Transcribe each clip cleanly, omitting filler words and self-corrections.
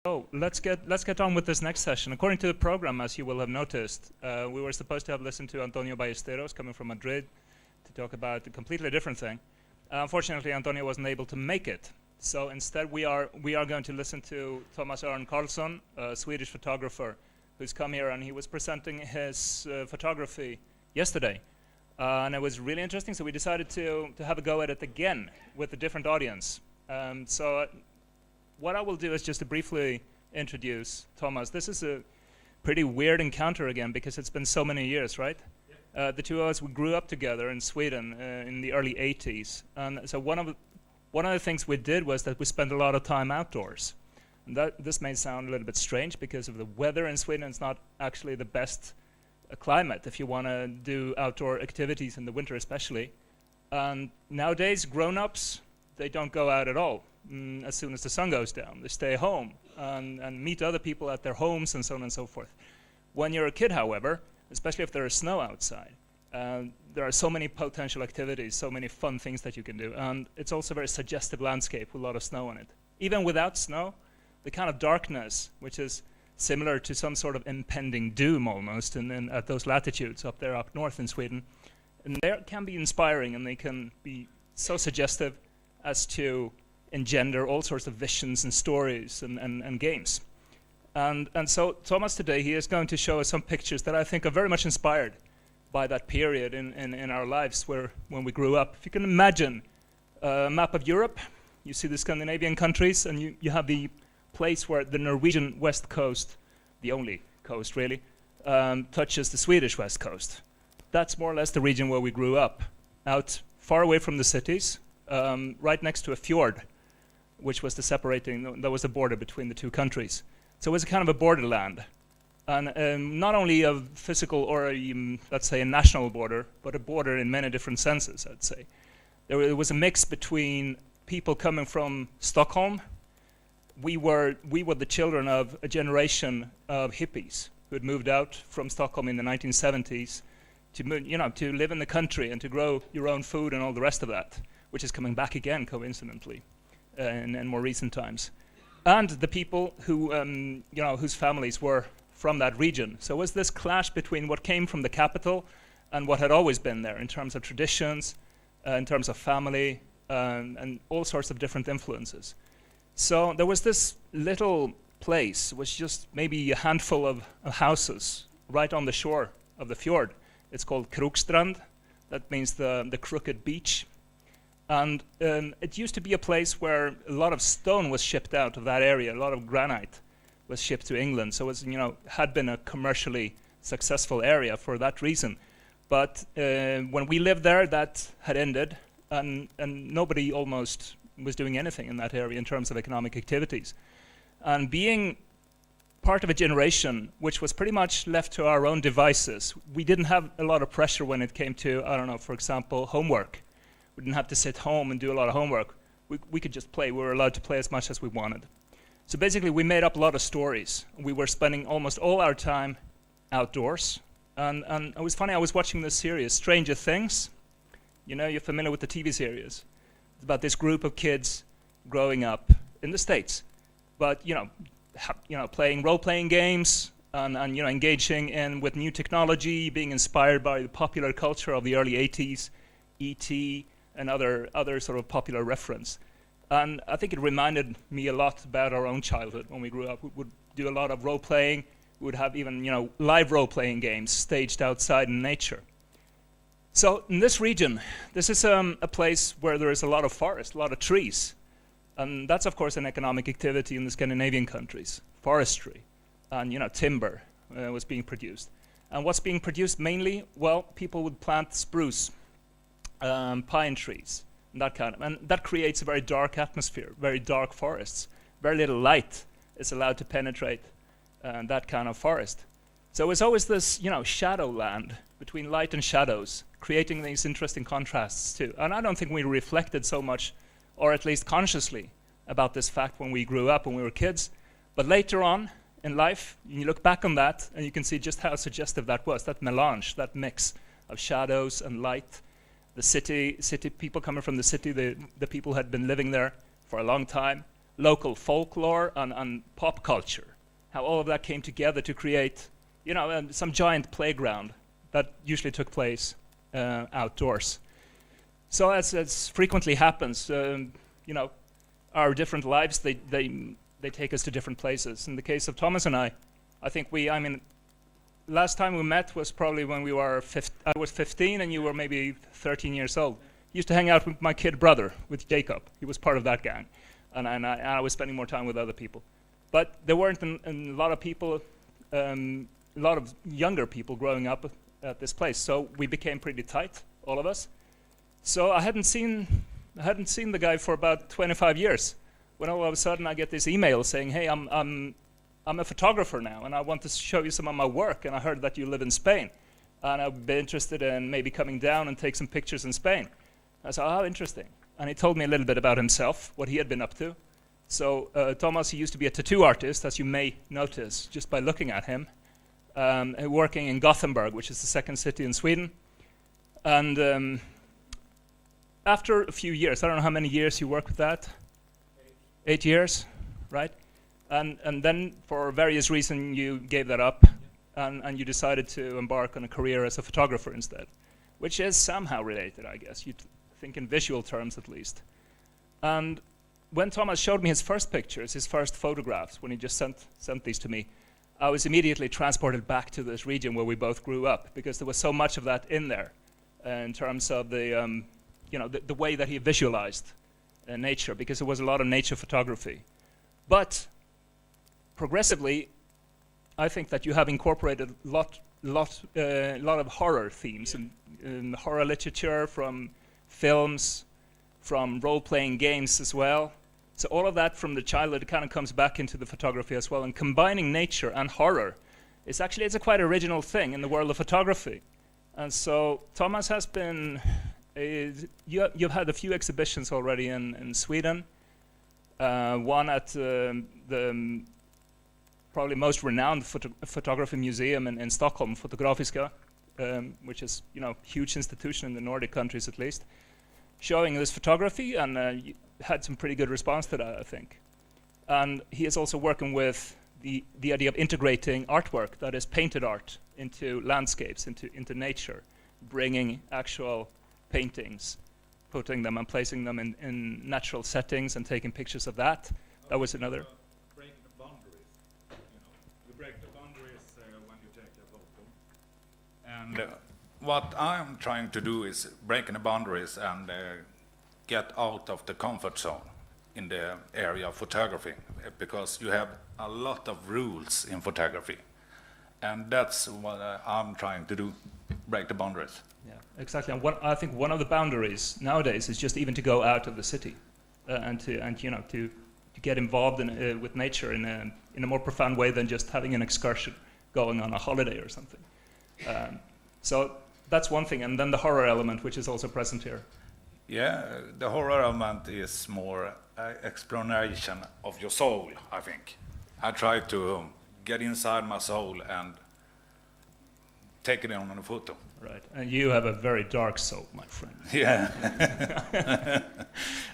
So let's get on with this next session. According to the program, as you will have noticed, we were supposed to have listened to Antonio Ballesteros coming from Madrid to talk about a completely different thing. Unfortunately, Antonio wasn't able to make it. So instead, we are going to listen to Thomas Aron Karlsson, a Swedish photographer, who's come here, and he was presenting his photography yesterday, and it was really interesting. So we decided to have a go at it again with a different audience. What I will do is just to briefly introduce Thomas. This is a pretty weird encounter again because it's been so many years, right? Yeah. The two of us, we grew up together in Sweden in the early 80s. And so one of the things we did was that we spent a lot of time outdoors. And this may sound a little bit strange because of the weather in Sweden. It's not actually the best climate if you want to do outdoor activities in the winter especially. And nowadays, grown-ups, they don't go out at all. As soon as the sun goes down, they stay home and meet other people at their homes and so on and so forth. When you're a kid, however, especially if there is snow outside, there are so many potential activities, so many fun things that you can do, and it's also a very suggestive landscape with a lot of snow on it. Even without snow, the kind of darkness, which is similar to some sort of impending doom almost at those latitudes up there up north in Sweden, and they can be inspiring, and they can be so suggestive as to engender all sorts of visions and stories and games. And so Thomas today, he is going to show us some pictures that I think are very much inspired by that period in our lives when we grew up. If you can imagine a map of Europe, you see the Scandinavian countries, and you have the place where the Norwegian west coast, the only coast really, touches the Swedish west coast. That's more or less the region where we grew up, out far away from the cities, right next to a fjord, which was that was the border between the two countries. So it was a kind of a borderland. And not only a physical or let's say a national border, but a border in many different senses, I'd say. There was a mix between people coming from Stockholm. We were the children of a generation of hippies who had moved out from Stockholm in the 1970s to live in the country and to grow your own food and all the rest of that, which is coming back again, coincidentally. In more recent times, and the people who, whose families were from that region. So it was this clash between what came from the capital and what had always been there in terms of traditions, in terms of family, and all sorts of different influences. So there was this little place, which just maybe a handful of houses right on the shore of the fjord. It's called Krokstrand. That means the crooked beach. And it used to be a place where a lot of stone was shipped out of that area. A lot of granite was shipped to England. So it was, had been a commercially successful area for that reason. But when we lived there, that had ended, and nobody almost was doing anything in that area in terms of economic activities. And being part of a generation which was pretty much left to our own devices, we didn't have a lot of pressure when it came to, for example, homework. We didn't have to sit home and do a lot of homework. We could just play. We were allowed to play as much as we wanted. So basically, we made up a lot of stories. We were spending almost all our time outdoors. And it was funny, I was watching this series, Stranger Things. You're familiar with the TV series. It's about this group of kids growing up in the States. But, playing role-playing games and engaging with new technology, being inspired by the popular culture of the early 80s, E.T., and other sort of popular reference. And I think it reminded me a lot about our own childhood when we grew up. We would do a lot of role-playing. We would have even, live role-playing games staged outside in nature. So in this region, this is a place where there is a lot of forest, a lot of trees. And that's, of course, an economic activity in the Scandinavian countries, forestry. And, timber was being produced. And what's being produced mainly? Well, people would plant spruce, pine trees, and that creates a very dark atmosphere, very dark forests. Very little light is allowed to penetrate that kind of forest. So it's always this, shadow land between light and shadows, creating these interesting contrasts too. And I don't think we reflected so much, or at least consciously, about this fact when we grew up, when we were kids. But later on in life, you look back on that, and you can see just how suggestive that was, that melange, that mix of shadows and light. The city people coming from the city, the people had been living there for a long time, local folklore and pop culture, how all of that came together to create, some giant playground that usually took place outdoors. So as frequently happens, our different lives, they take us to different places. In the case of Thomas and I think last time we met was probably when I was 15 and you were maybe 13 years old. Used to hang out with my kid brother, with Jacob. He was part of that gang. And I was spending more time with other people. But there weren't a lot of people, a lot of younger people growing up at this place. So we became pretty tight, all of us. So I hadn't seen the guy for about 25 years. When all of a sudden I get this email saying, "Hey, I'm a photographer now, and I want to show you some of my work. And I heard that you live in Spain, and I'd be interested in maybe coming down and take some pictures in Spain." I said, "Oh, interesting." And he told me a little bit about himself, what he had been up to. So Thomas, he used to be a tattoo artist, as you may notice just by looking at him, working in Gothenburg, which is the second city in Sweden. And after a few years, I don't know how many years you worked with that? 8 years, right? And then for various reasons you gave that up, and you decided to embark on a career as a photographer instead, which is somehow related, I guess. You'd think in visual terms at least. And when Thomas showed me his first pictures, his first photographs, when he just sent these to me, I was immediately transported back to this region where we both grew up, because there was so much of that in there in terms of the way that he visualized nature, because there was a lot of nature photography. But progressively, I think that you have incorporated a lot of horror themes in horror literature, from films, from role-playing games as well. So all of that from the childhood kind of comes back into the photography as well. And combining nature and horror it's a quite original thing in the world of photography. And so Thomas has been, you've had a few exhibitions already in Sweden. One at the probably most renowned photography museum in Stockholm, Fotografiska, which is huge institution in the Nordic countries at least, showing this photography, and had some pretty good response to that, I think. And he is also working with the idea of integrating artwork, that is painted art, into landscapes, into nature, bringing actual paintings, putting them and placing them in natural settings and taking pictures of that. That was another. Break the boundaries. You break the boundaries when you take a photo. And what I'm trying to do is breaking the boundaries and get out of the comfort zone in the area of photography, because you have a lot of rules in photography. And that's what I'm trying to do, break the boundaries. Yeah, exactly. And I think one of the boundaries nowadays is just even to go out of the city and to get involved with nature in a more profound way than just having an excursion, going on a holiday or something. So that's one thing. And then the horror element, which is also present here. Yeah, the horror element is more exploration of your soul, I think. I try to get inside my soul and take it on a photo. Right, and you have a very dark soul, my friend. Yeah.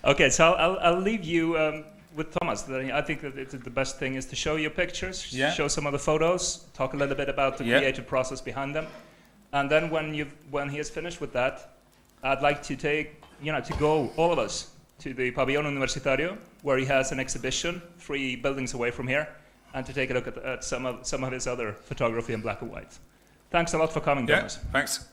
Okay, so I'll leave you with Thomas. I think that the best thing is to show your pictures, show some of the photos, talk a little bit about the creative process behind them, and then when he has finished with that, I'd like to to go, all of us, to the Pabellón Universitario, where he has an exhibition 3 buildings away from here, and to take a look at some of his other photography in black and white. Thanks a lot for coming, Thomas. Yeah, thanks.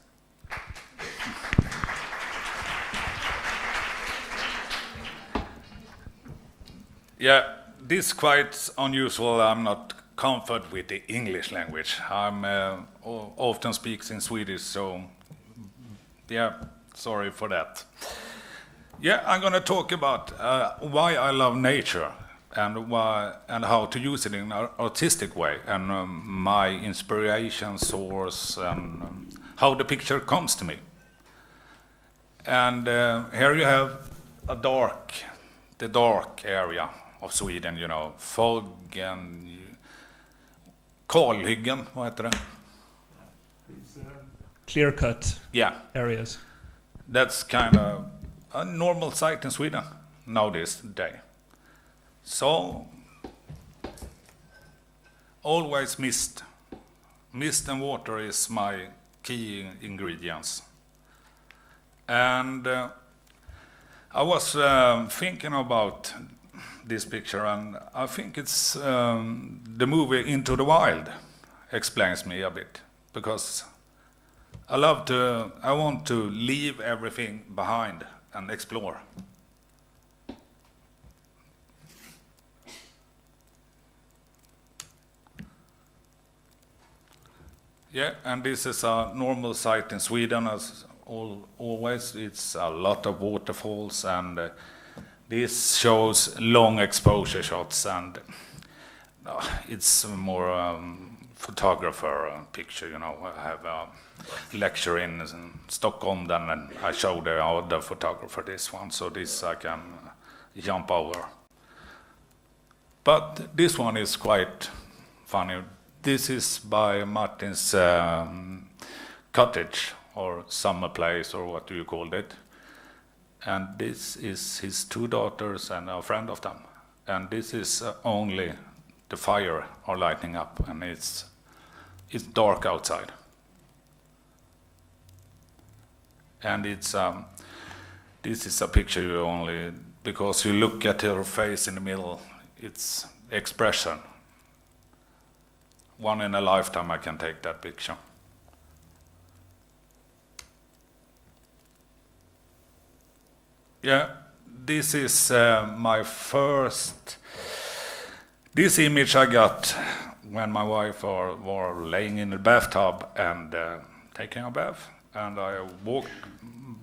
Yeah, this is quite unusual. I'm not comfort with the English language. I'm often speaks in Swedish, so yeah, sorry for that. Yeah, I'm going to talk about why I love nature and how to use it in an artistic way, and my inspiration source, and how the picture comes to me. And here you have the dark area of Sweden, fog and kalhyggen, vad heter det? Clear-cut areas. That's kind of a normal sight in Sweden nowadays day. So, always mist. Mist and water is my key ingredients. And I was thinking about this picture, and I think it's the movie Into the Wild explains me a bit, because I want to leave everything behind and explore. Yeah, and this is a normal site in Sweden, as always. It's a lot of waterfalls, and this shows long exposure shots, and it's more photographer picture, you know. I have a lecture in Stockholm, then, and I show the other photographer this one, so this I can jump over. But this one is quite funny. This is by Martin's cottage, or summer place, or what do you call it? And this is his 2 daughters and a friend of them. And this is only the fire are lighting up, and it's dark outside. And this is a picture you only, because you look at her face in the middle, it's expression. One in a lifetime I can take that picture. Yeah, this is my first. This image I got when my wife were laying in the bathtub and taking a bath, and I walked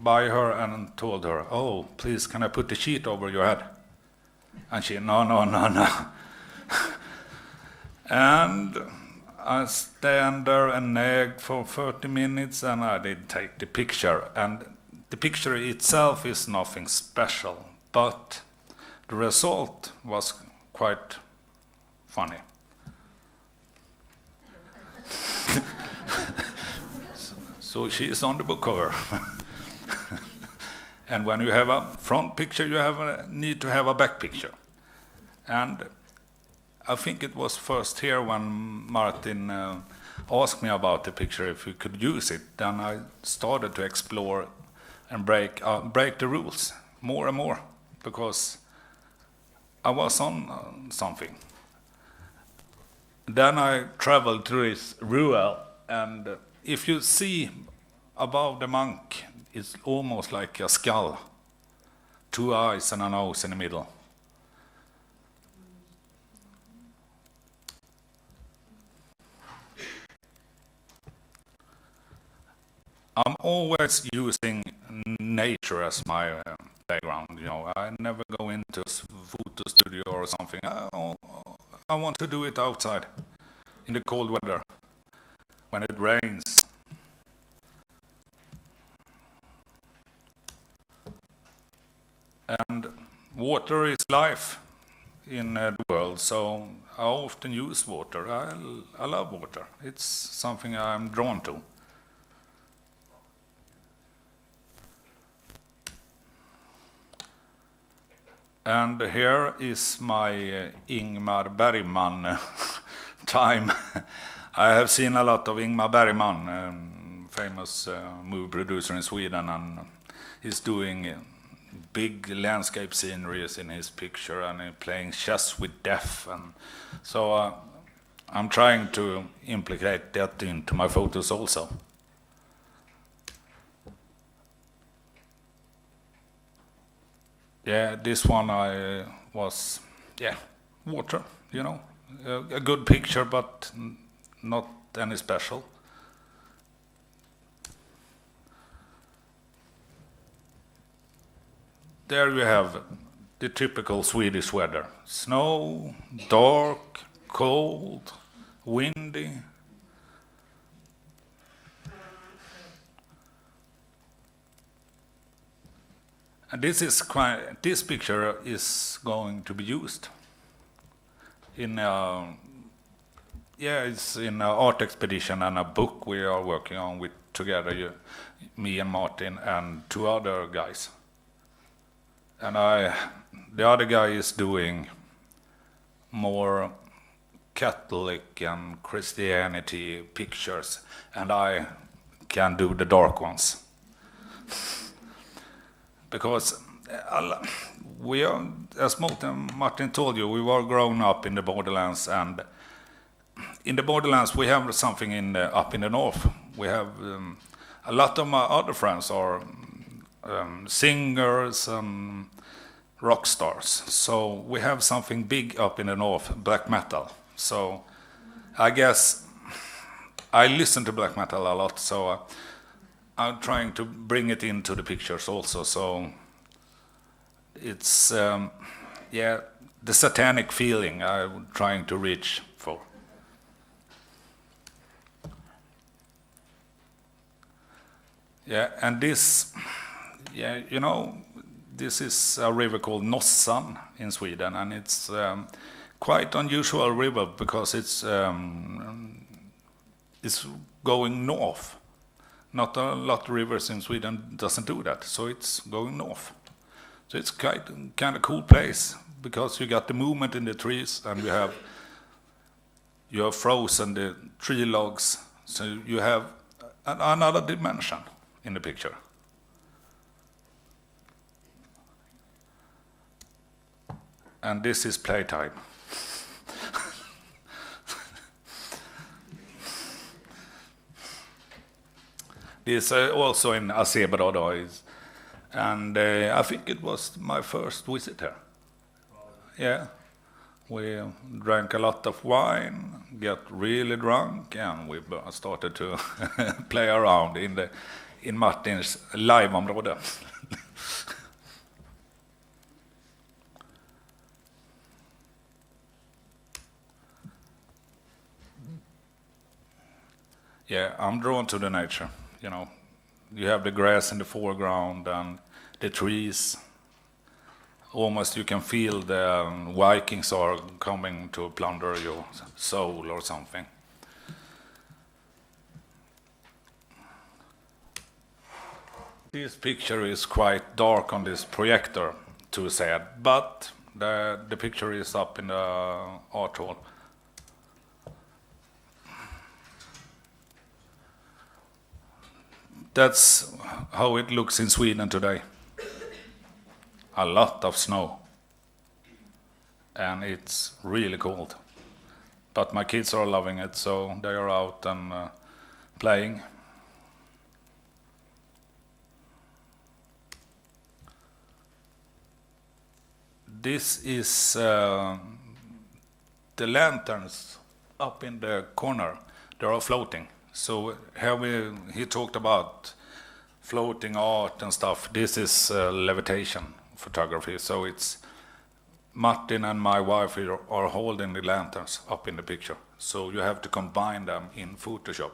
by her and told her, "Oh, please, can I put the sheet over your head?" And she, no. And I stand there and nagged for 30 minutes, and I did take the picture. And the picture itself is nothing special, but the result was quite funny. So she is on the book cover. And when you have a front picture, you need to have a back picture. And I think it was first here when Martin asked me about the picture, if we could use it. Then I started to explore and break the rules more and more, because I was on something. Then I traveled through this rural, and if you see above the monk, it's almost like a skull, 2 eyes and a nose in the middle. I'm always using nature as my background. You know, I never go into a photo studio or something. I want to do it outside, in the cold weather, when it rains. And water is life in the world, so I often use water. I love water. It's something I'm drawn to. And here is my Ingmar Bergman time. I have seen a lot of Ingmar Bergman, famous movie producer in Sweden, and he's doing big landscape sceneries in his picture, and he's playing chess with death. And so I'm trying to implicate that into my photos also. Yeah, this one water, you know, a good picture, but not any special. There you have the typical Swedish weather. Snow, dark, cold, windy. And this picture is going to be used in it's in an art expedition and a book we are working on with together, me and Martin and 2 other guys. And the other guy is doing more Catholic and Christianity pictures, and I can do the dark ones. Because we are, as Martin told you, we were grown up in the borderlands, and in the borderlands we have something up in the north. We have a lot of my other friends are singers and rock stars. So we have something big up in the north, black metal. So I guess I listen to black metal a lot, so I'm trying to bring it into the pictures also. So it's the satanic feeling I'm trying to reach for. Yeah, and this, this is a river called Nossan in Sweden, and it's quite unusual river because it's going north. Not a lot of rivers in Sweden doesn't do that, so it's going north. So it's kind of cool place because you got the movement in the trees, and you have frozen the tree logs, so you have another dimension in the picture. And this is playtime. This also in Azevedo, and I think it was my first visit here. Yeah, we drank a lot of wine, got really drunk, and we started to play around in Martins liveområde. Yeah, I'm drawn to the nature. You have the grass in the foreground and the trees. Almost you can feel the Vikings are coming to plunder your soul or something. This picture is quite dark on this projector, too sad, but the picture is up in the art hall. That's how it looks in Sweden today. A lot of snow. And it's really cold. But my kids are loving it, so they are out and playing. This is the lanterns up in the corner. They are floating. So here he talked about floating art and stuff. This is levitation photography. So it's Martin and my wife are holding the lanterns up in the picture. So you have to combine them in Photoshop.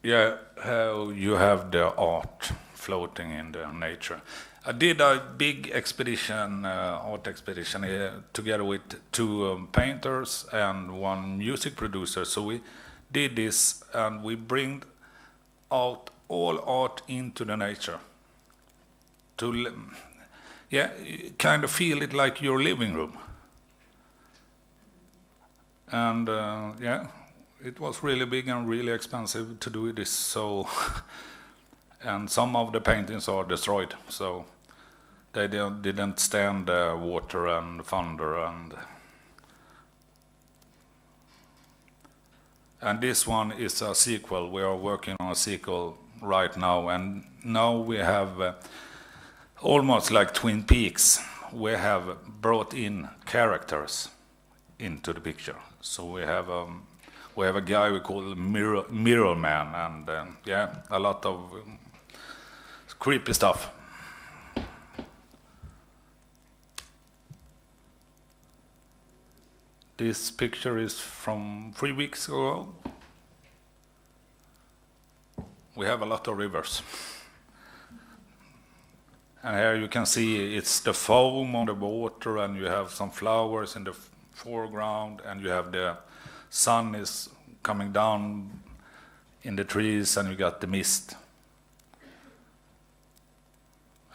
Yeah, how you have the art floating in the nature. I did a big expedition, art expedition, together with two painters and one music producer. So we did this, and we bring out all art into the nature. To, kind of feel it like your living room. And it was really big and really expensive to do this. So, and some of the paintings are destroyed. So. They didn't stand water and thunder, and this one is a sequel. We are working on a sequel right now, and now we have almost like Twin Peaks. We have brought in characters into the picture. So we have a guy we call Mirror Man, and a lot of creepy stuff. This picture is from 3 weeks ago. We have a lot of rivers. And here you can see it's the foam on the water, and you have some flowers in the foreground, and you have the sun is coming down in the trees, and you got the mist.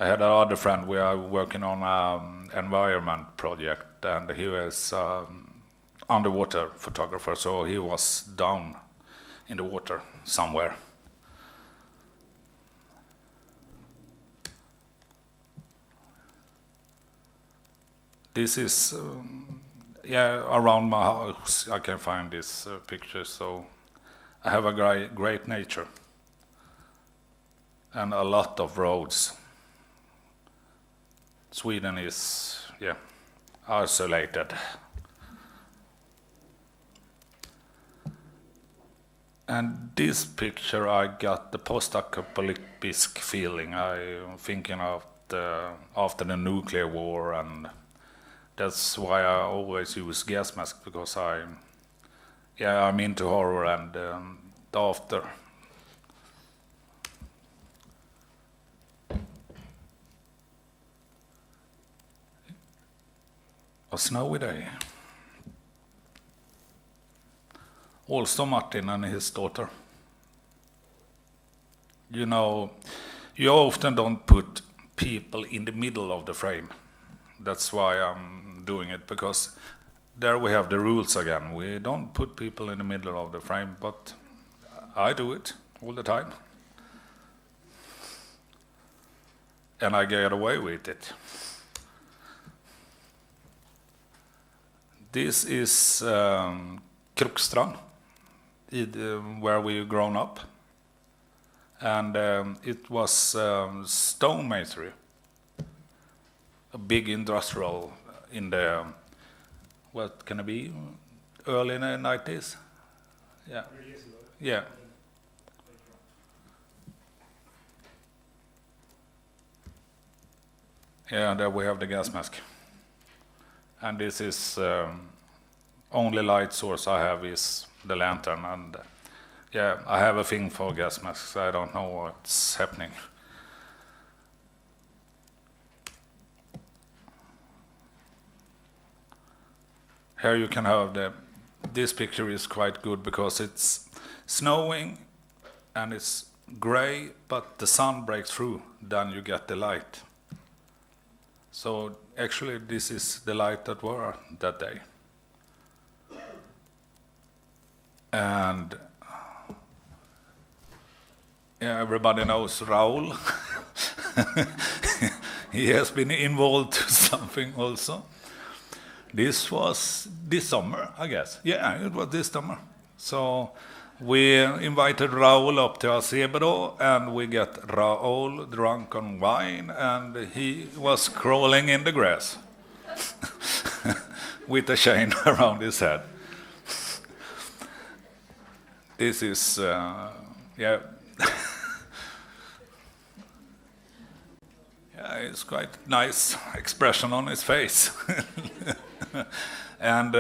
I had another friend. We are working on an environment project, and he was underwater photographer, so he was down in the water somewhere. This is around my house. I can find this picture, so I have a great nature and a lot of roads. Sweden is isolated. And this picture, I got the post-apocalyptic feeling. I'm thinking of after the nuclear war, and that's why I always use gas mask, because I'm into horror and after. A snowy day. Also Martin and his daughter. You know, you often don't put people in the middle of the frame. That's why I'm doing it, because there we have the rules again. We don't put people in the middle of the frame, but I do it all the time. And I get away with it. This is Krokstrand, where we grown up, and it was stone masonry, a big industrial in the, what can it be, early 90s? Yeah. 100 years ago. Yeah. Yeah, there we have the gas mask. And this is only light source I have is the lantern, and I have a thing for gas masks. I don't know what's happening. Here you can have this picture is quite good because it's snowing and it's gray, but the sun breaks through, then you get the light. So actually this is the light that were that day. And everybody knows Raoul. He has been involved to something also. This was this summer, I guess. Yeah, it was this summer. So we invited Raoul up to Acebro, and we got Raoul drunk on wine, and he was crawling in the grass with a chain around his head. This is, it's quite nice expression on his face. And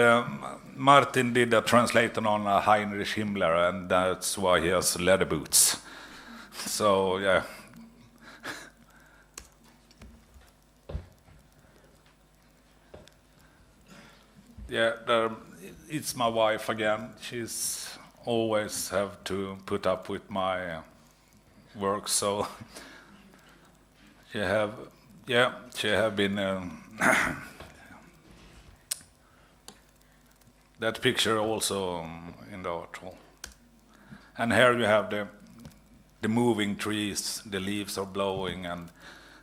Martin did a translation on Heinrich Himmler, and that's why he has leather boots. So, yeah. It's my wife again. She's always have to put up with my work, so she have been that picture also in the article. And here you have the moving trees, the leaves are blowing, and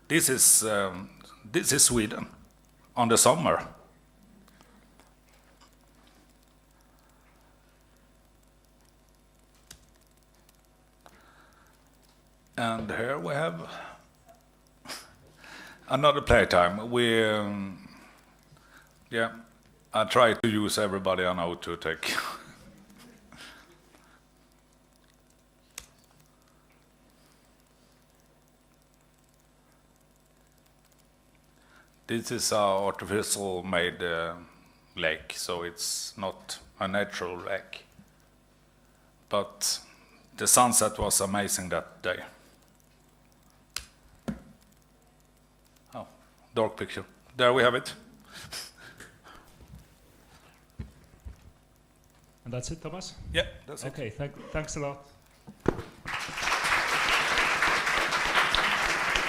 this is Sweden on the summer. And here we have another playtime. I try to use everybody I know to take. This is an artificial made lake, so it's not a natural lake. But the sunset was amazing that day. Oh, dark picture. There we have it. And that's it, Thomas? Yeah, that's it. Okay, thanks a lot.